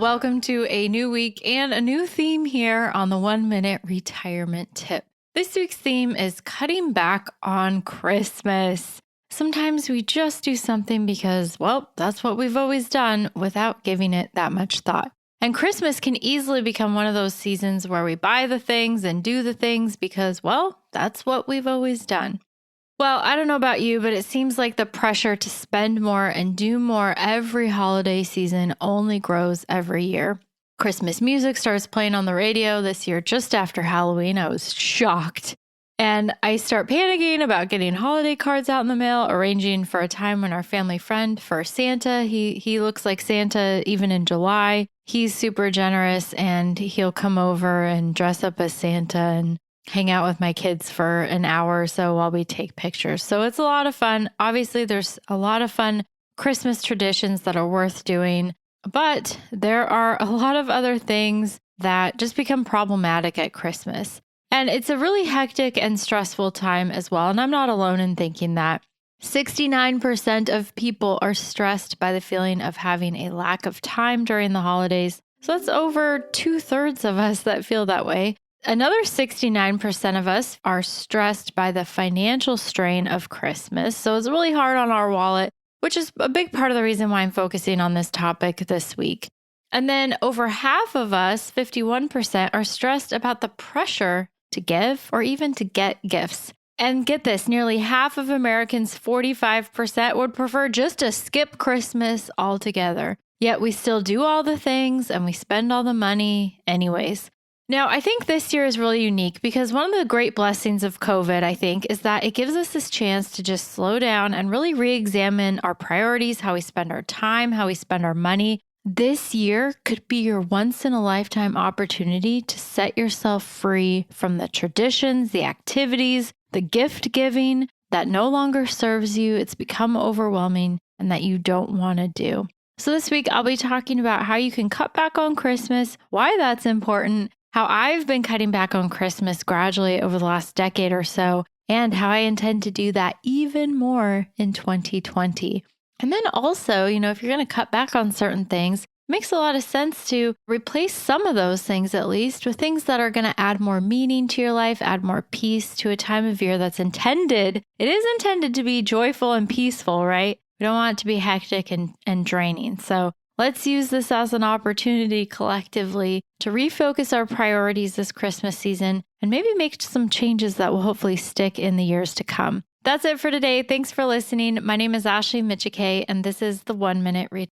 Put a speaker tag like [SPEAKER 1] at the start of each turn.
[SPEAKER 1] welcome to a new week and a new theme here on the 1 Minute Retirement Tip. This week's theme is cutting back on Christmas. Sometimes we just do something because, well, that's what we've always done without giving it that much thought. And Christmas can easily become one of those seasons where we buy the things and do the things because, well, that's what we've always done. Well, I don't know about you, but it seems like the pressure to spend more and do more every holiday season only grows every year. Christmas music starts playing on the radio this year just after Halloween. I was shocked. And I start panicking about getting holiday cards out in the mail, arranging for a time when our family friend for Santa. He looks like Santa even in July. He's super generous and he'll come over and dress up as Santa and hang out with my kids for an hour or so while we take pictures. So it's a lot of fun. Obviously, there's a lot of fun Christmas traditions that are worth doing, but there are a lot of other things that just become problematic at Christmas. And it's a really hectic and stressful time as well. And I'm not alone in thinking that. 69% of people are stressed by the feeling of having a lack of time during the holidays. So that's over 2/3 of us that feel that way. Another 69% of us are stressed by the financial strain of Christmas. So it's really hard on our wallet, which is a big part of the reason why I'm focusing on this topic this week. And then over half of us, 51%, are stressed about the pressure to give or even to get gifts. And get this, nearly half of Americans, 45%, would prefer just to skip Christmas altogether. Yet we still do all the things and we spend all the money anyways. Now, I think this year is really unique because one of the great blessings of COVID, I think, is that it gives us this chance to just slow down and really re-examine our priorities, how we spend our time, how we spend our money. This year could be your once-in-a-lifetime opportunity to set yourself free from the traditions, the activities, the gift giving that no longer serves you, it's become overwhelming, and that you don't want to do. So this week, I'll be talking about how you can cut back on Christmas, why that's important, how I've been cutting back on Christmas gradually over the last decade or so, and how I intend to do that even more in 2020. And then also, if you're going to cut back on certain things, it makes a lot of sense to replace some of those things at least with things that are going to add more meaning to your life, add more peace to a time of year that's intended. It is intended to be joyful and peaceful, right? We don't want it to be hectic and draining. So let's use this as an opportunity collectively to refocus our priorities this Christmas season and maybe make some changes that will hopefully stick in the years to come. That's it for today. Thanks for listening. My name is Ashley Micciche, and this is the 1 Minute Read.